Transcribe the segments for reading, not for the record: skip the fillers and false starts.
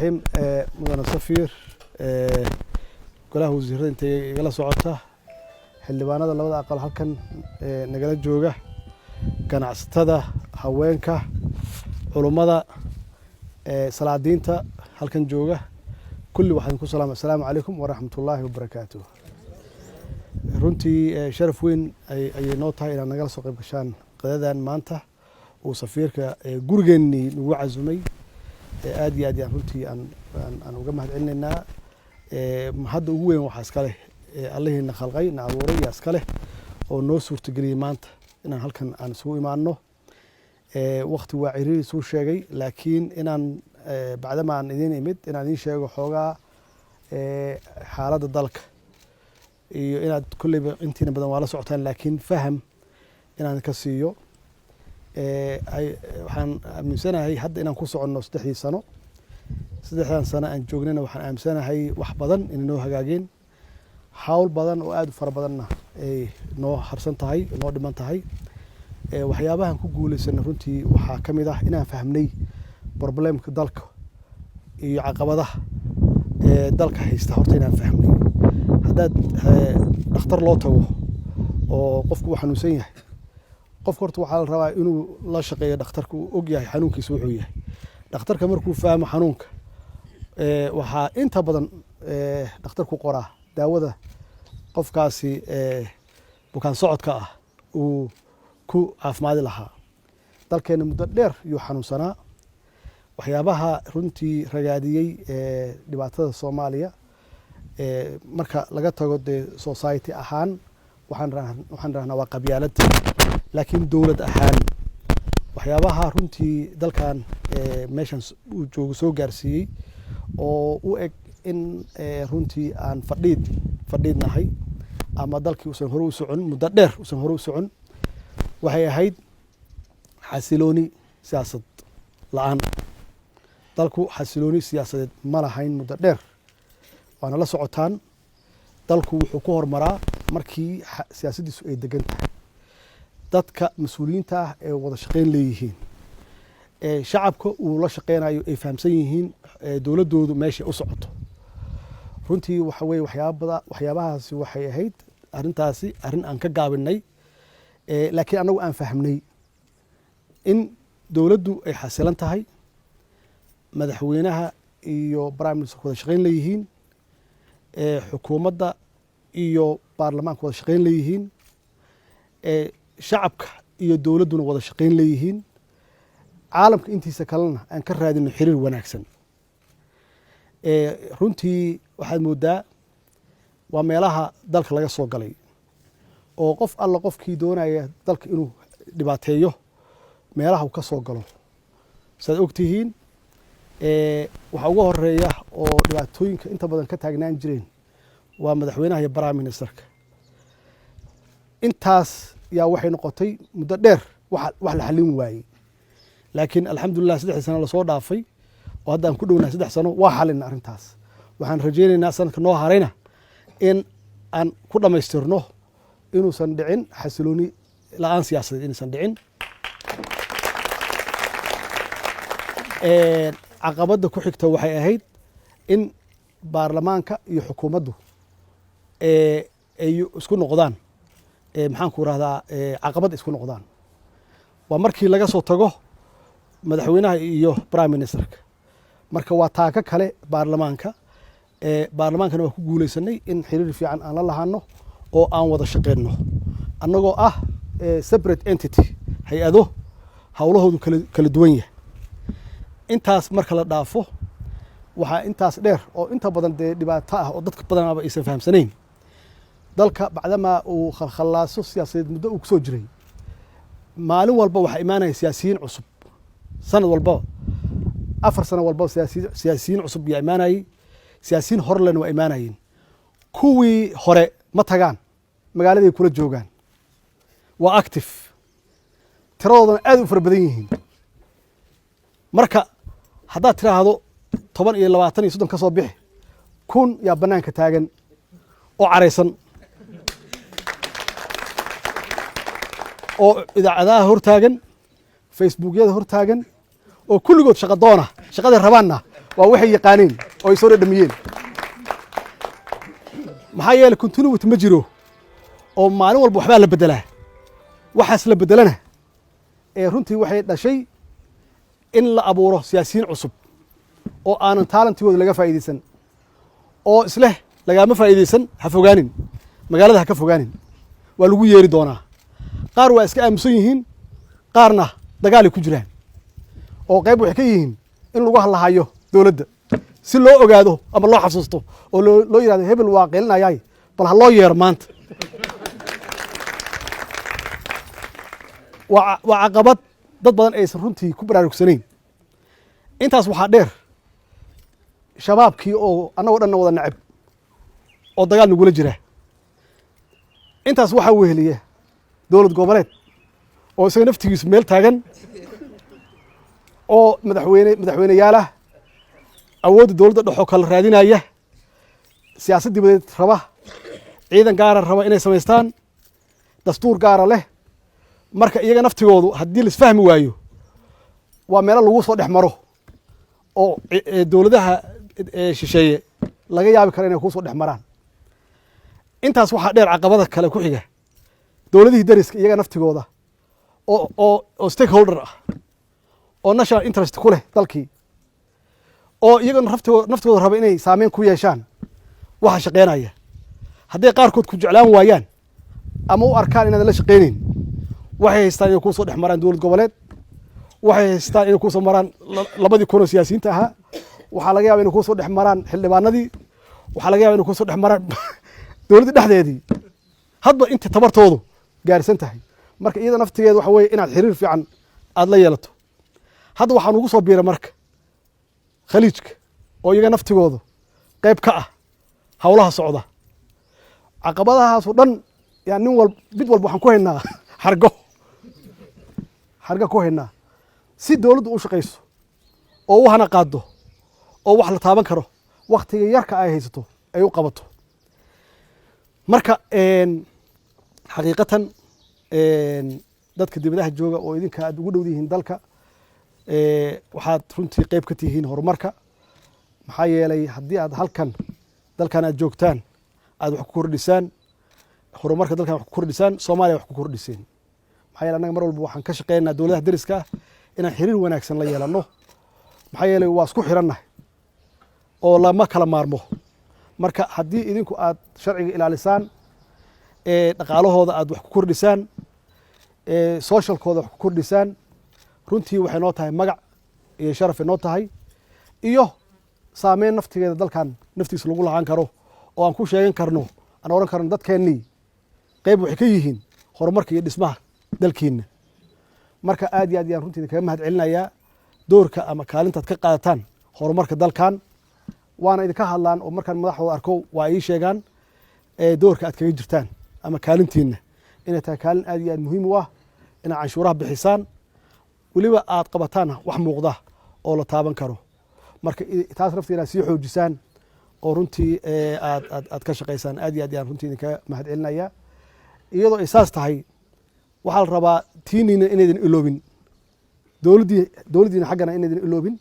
الرحيم مدن سفير golaha wasiirada intay igala socota xildhibaanada labada aqal halkan nagala jooga ganacsatada haweenka culimada salaadiinta halkan jooga kulli waxaan ku salaamay assalaamu calaykum wa rahmatullaahi wa barakaatuh runtii sharaf weyn ay noo tahay inaan nagala soo qayb gashaan qadadan maanta oo safiirka gurigeenii nagu cazumay aad iyo aad runtii aan uga mahadcelinaynaa hadda ugu weyn waxa iska leh Allahina khalqay na abuuray ya iska leh oo noo suurtageliyay maanta inaan halkan aan isugu imaano waqti waa ciriiri soo sheegay laakiin inaan bacdama aan idin imid inaan idin sheego xoogaa xaaladda dalka iyo inaad kulliba intiina badan waa la socotaan laakiin faham inaan ka siiyo waxaan aaminsanahay hadda inaan ku soconno 3 sano 3 sano aan joognana waxaan aaminsanahay wax badan inoo hagaageen hawl badan oo aad u fara badanna ay noo harsan tahay noo dhiman tahay waxyaabahan ku guulaysan runtii waxa kamid ah inaan fahmnay problemka dalka iyo caqabadaha dalka haysta horta inaan fahmnay hadda dhakhtar loo tago oo qofku uu xanuunsan yahay qof horta waxa la rabaa inuu la shaqeeyo dhakhtarku uu og yahay xanuunkiisa wuxuu yahay dhakhtarka markuu fahmo xanuunka waxa inta badan dhakhtarku qoraa daawada qofkaasi bukaan socodka ah uu ku caafimaad lahaa dalkeena muddo dheer iyo xanuunsanaa waxyaabaha runtii ragaadiyay dhibaatada Soomaaliya marka laga tago society ahaan waxaan rahnaa waa qabyaalad laakiin dawlad ahaan waxyaabaha runtii dalkan meeshan uu joogo soo gaarsiiyay oo u eg in runtii aan fadhiidnahay ama dalkii uusan hore u socon muddo dheer uusan hore u socon waxay ahayd xasilooni siyaasad la'aan dalku xasilooni siyaasadeed ma lahayn muddo dheer waana la socotaan dalku wuxuu ku hormaraa markii siyaasadiisu ay degan tahay dadka mas'uuliyiinta ah ee wada shaqeyn leeyihiin shacabka uu la shaqeynayo ay fahamsan yihiin dawladoodu meesha u socoto runtii waxa weey waxyaabahaasi waxay ahayd arintaasi arin aan ka gaabinay laakiin anagu aan fahmnay in dawladdu ay xasilan tahay madaxweynaha iyo prime minister wada shaqeyn leeyihiin xukuumadda iyo baarlamaanka wada shaqeyn leeyihiin shacabka iyo dawladduna wada shaqeyn leeyihiin caalamka intiisa kalena aan ka raadino xiriir wanaagsan runtii waxaad moodaa waa meelaha dalka laga soo galay oo qof alla qofkii doonaya dalka inuu dhibaateeyo meelaha uu ka soo galo saad ogtihiin waxa ugu horeeya oo dhibaatooyinka inta badan ka taagnaan jireen waa madaxweynaha iyo prime ministerka intaas yaa waxay noqotay muddo dheer wax la xalin waayey laakiin alxamdulillah 3 sano la soo dhaafay oo hadda aan ku dhownahay 3 sano waa xalina arintaas waxaan rajaynaynaa sanadka noo harayna in aan ku dhameystirno inuusan dhicin xasilooni la'aan siyaasadeed inuusan dhicin caqabada ku xigta waxay ahayd in baarlamaanka iyo xukuumaddu ay isku noqdaan maxaan ku raahdaa caqabad isku noqdaan waa markii laga soo tago madaxweynaha iyo prime ministerka marka waa taaka kale baarlamaankana waa ku guulaysanay in xiriir fiican aan la lahaano oo aan wada shaqeyno annagoo ah separate entity hay'ado hawlahoodu kala duwan yahay intaas marka la dhaafo waxa intaas dheer oo inta badan dhibaato ah oo dadka badanaba aysan fahamsanayn dalka bacdama uu khalkhalaaso siyaasadeed muddo uu ku soo jiray maalin walba waxa imaanaya siyaasiyiin cusub sanad walba 4 sano walba siyaasiyiin cusub yaa imaanayay siyaasiyiin horlen waa imaanayeen kuwii hore ma tagaan magaaladay kula joogaan waa active tiradoodana aad u fara badan yihiin marka haddaad tiraahdo 10 iyo 20 iyo 30 ka soo bixi 1000 yaa banaanka taagan oo careysan oo idaacadaha hor taagan facebookyada hor taagan oo kulligood shaqo doona shaqada rabaanna waa waxay yaqaaneen oo ay soo dhadhamiyeen maxaa yeelay continuity ma jiro oo maalin walba waxbaa la bedelaa waxaas la bedelana runtii waxay dhashay in la abuuro siyaasiyiin cusub oo aanan taalantigooda laga faa'iidaysan oo isleh lagama faa'iidaysan ha fogaanin magaalada ha ka fogaanin waa lagu yeeri doonaa qaar waa iska aamusan yihiin qaarna dagaalay ku jiraan oo qayb waxay ka yihiin in lagu hadlahayo dowladda si loo ogaado ama loo xasuusto oo loo yidhahdo hebel waa qeelinayaay bal ha loo yeero maanta waa caqabad dad badan aysan runtii ku baraarugsanayn intaas waxaa dheer shabaabkii oo annagoo dhanna wada nacab oo dagaal nagula jira intaas waxaa weheliya dowlad goboleed oo isaga naftigiisu meel taagan oo madaxweyneyaalah awoodda dowladda dhexoo kala raadinaya siyaasad dibadeed raba ciidan gaara raba inay samaystaan dastuur gaara leh marka iyaga naftigoodu haddii laisfahmi waayo waa meelo lagu soo dhex maro oo dowladaha shisheeye laga yaabi karo inay kusoo dhex maraan intaas waxaa dheer caqabada kale ku xiga dowladihii dariska iyaga naftigooda oo stakeholder ah oo national interest ku leh dalkii oo iyaga naftigooda raba inay saameyn ku yeeshaan waxa shaqeynaya hadday qaarkood ku jeclaan waayaan ama u arkaan inaadan la shaqeyneyn waxay haystaan inay kusoo dhex maraan dowlad goboleed waxay haystaan inay kusoo maraan 2,000 siyaasiyiinta ahaa waxaa laga yaaba inay kusoo dhex maraan xildhibaanadii waxaa laga yaba inay kusoo dhex maraan dowladda dhexdeedii hadba inta tabartoodu gaarsan tahay marka iyada naftigeeda waxa weeye inaad xiriir fiican aad la yeelato hadda waxaan ugu soo biiray marka khaliijka oo iyaga naftigooda qayb ka ah howlaha socda caqabadahaas oo dhan yaa mid walba waxaan ku haynaa xargo ku haynaa si dowladdu u shaqayso oo u hana qaado oo wax la taaban karo waktiga yarka ay haysato ay u qabato marka xaqiiqatan dadka dibadaha jooga oo idinka aad ugu dhow yihiin dalka waxaad runtii qayb ka tihiin horumarka maxaa yeelay haddii aad dalkan aad joogtaan aad wax ku kordhisaan horumarka dalkan wax ku kordhisaan Soomaaliya wax ku kordhiseen maxaa yeelay anaga mar walba waxaan ka shaqeynaa dowladaha dariska ah inaan xiriir wanaagsan la yeelano maxaa yeelay waa isku xirannahay oo lama kala maarmo marka haddii idinku aad sharciga ilaalisaan dhaqaalahooda aad wax ku kordhisaan socialkooda wax ku kordhisaan runtii waxay noo tahay magac iyo sharaf noo tahay iyo saameyn naftigeeda dalkan naftiisa lagu lahaan karo oo aan ku sheegan karno aan oran karno dadkeennii qayb waxay ka yihiin horumarka iyo dhismaha dalkiina marka aad iyo aad ayaan runtii kaga mahad celinayaa doorka ama kaalintaad ka qaadataan horumarka dalkan waana idinka hadlaan oo markaan madaxdooda arko waa ii sheegaan doorka aad kaga jirtaan ama kaalintiina inay tahay kaalin aad iyo aad muhiim u ah inaad canshuuraha bixisaan weliba aad qabataan wax muuqda oo la taaban karo marka taas naftii inaad sii xoojisaan oo runtii aad ka shaqaysaan aad iyo aad ayaan runtii idinkaga mahad celinayaa iyadoo ay saas tahay waxaa la rabaa tiiniina inaydin iloobin dowladdiina xaggana inaydin iloobin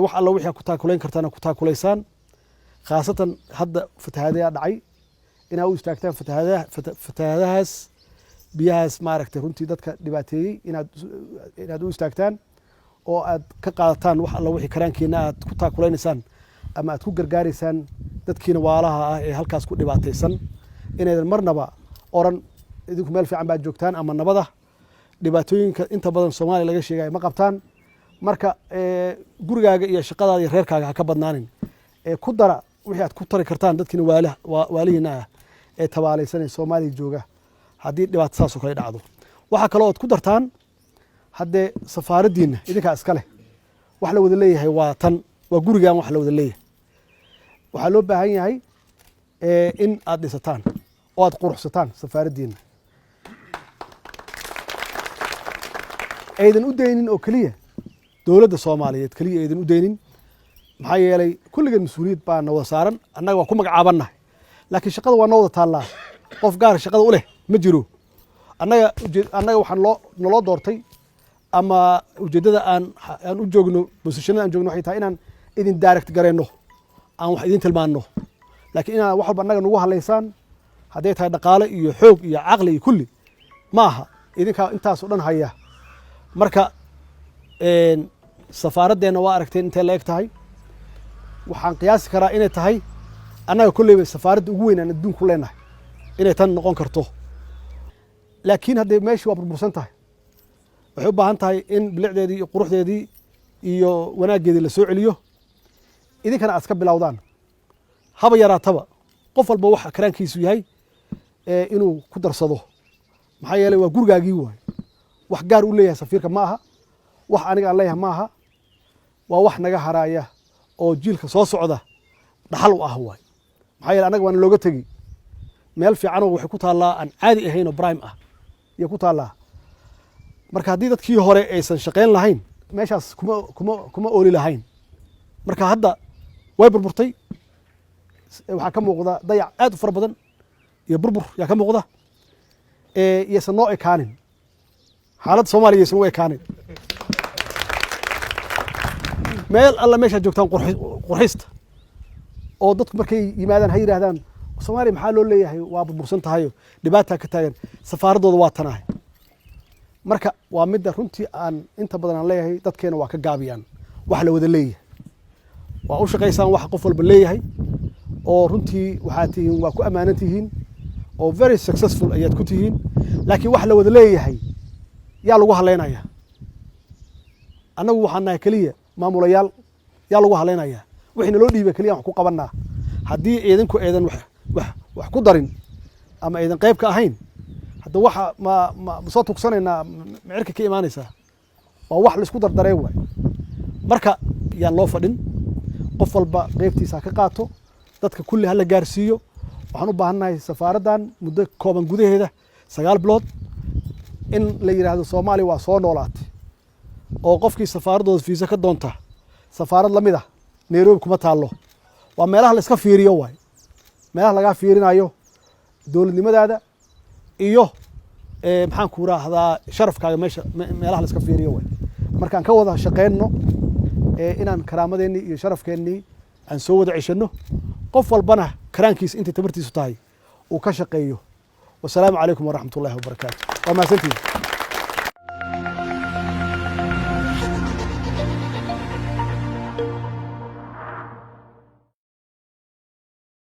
wax alla wixii aad ku taakulayn kartaan ku taakulaysaan khaasatan hadda fatahaadayaa dhacay inaad u istaagtaan fatahaadahaas biyahaas maaragtay runtii dadka dhibaateeyey inaad u istaagtaan oo aad ka qaadataan wax alla wixii karaankiina aad ku taakulaynaysaan ama aad ku gargaaraysaan dadkiina waalaha ah ee halkaas ku dhibaataysan inaydan marnaba oran idinku meel fiican baad joogtaan ama nabada dhibaatooyinka inta badan Soomaaliya laga sheegay ma qabtaan marka gurigaaga iyo shaqadaada iyo reerkaaga ha ka badnaanin ku dara wixii aad ku tari kartaan dadkiina waalihiina ah ee tabaalaysan ee Soomaaliya jooga haddii dhibaato saas oo kale dhacdo waxa kale oo aad ku dartaan haddee safaaradiina idinkaa iska leh wax la wada leeyahay waa gurigaan wax la wada leeyahay waxaa loo baahan yahay in aad dhisataan oo aad quruxsataan safaaradiina aydan u daynin oo keliya dowladda Soomaaliyeed keliya aydan u daynin maxaa yeelay kulligan mas'uuliyad baa na wada saaran annaga waa ku magacaabannahay laakiin shaqada waa noo wada taallaa qof gaar shaqada u leh ma jiro annaga waxaan naloo doortay ama ujeeddada aan u joogno positionada aan joogno waxay tahay idin direct gareyno aan wax idin tilmaanno laakiin inaan wax walba annaga nagu halaysaan hadday tahay dhaqaale iyo xoog iyo caqli iyo kulli ma aha idinkaa intaasoo dhan haya marka safaaraddeena waa aragteen intay la eg tahay waxaan qiyaasi karaa inay tahay annaga kolleyba safaaradda ugu weyn aan adduunku leenahay inay tan noqon karto laakiin haddee meeshii waa burbursan tahay waxay u baahan tahay in bilicdeedii iyo quruxdeedii iyo wanaaggeedii la soo celiyo idinkana aad iska bilowdaan haba yaraataba qof walba waxa karaankiisu yahay inuu ku darsado maxaa yeelay waa gurigaagii waay wax gaar u leeyahay safiirka ma aha wax aniga aan leeyahay ma aha waa wax naga haraaya oo jiilka soo socda dhaxal u ah waay maxaa yeelay anaga waana looga tegi meel fiicanoo waxay ku taallaa aan caadi ahayn oo prime ah iyo ku taallaa marka haddii dadkii hore aysan shaqayn lahayn meeshaas kuma ooli lahayn marka hadda way burburtay waxaa ka muuqda dayac aad u fara badan iyo burbur yaa ka muuqda iyaysan noo ekaanin xaaladda soomaaliya iyaysan u ekaanin meel alla meeshaad joogtaan qurxista oo dadku markay yimaadaan ha yidhaahdaan soomaaliya maxaa loo leeyahay waa burbursan tahayo dhibaataa ka taagan safaaraddooda waa tanahay marka waa midda runtii aan inta badan aan leeyahay dadkeena waa ka gaabiyaan wax la wada leeyahay waa u shaqaysaan wax qof walba leeyahay oo runtii waxaad tihiin waa ku ammaanan tihiin oo very successful ayaad ku tihiin laakiin wax la wada leeyahay yaa lagu halaynayaa annagu waxaan nahay keliya maamulayaal yaa lagu halaynayaa wixii naloo dhiibay keliya wax ku qabannaa haddii idinku eedan wax ku darin ama aydan qayb ka ahayn hadda waxa ma soo tugsanaynaa micirka ka imaanaysaa waa wax la isku dardareen waay marka yaan loo fadhin qof walba qaybtiisa ka qaato dadka kulli hala gaarsiiyo waxaan u baahannahay safaaraddan muddo kooban gudaheeda 9 bilood in la yidhaahdo soomaaliya waa soo noolaatay oo qofkii safaaraddooda fiisa ka doonta safaarad la mid ah nairobi kuma taallo waa meelaha la iska fiiriyo waay meelaha lagaa fiirinayo dowladnimadaada iyo maxaan ku raahdaa sharafkaaga meelaha la iska fiiriyo waay markaan ka wada shaqeyno inaan karaamadeenii iyo sharafkeennii aan soo wada ceshanno qof walbana karaankiisa intay tabartiisu tahay uu ka shaqeeyo wasalaamu calaykum waraxmatullaahi wabarakaatu waa mahadsantihiin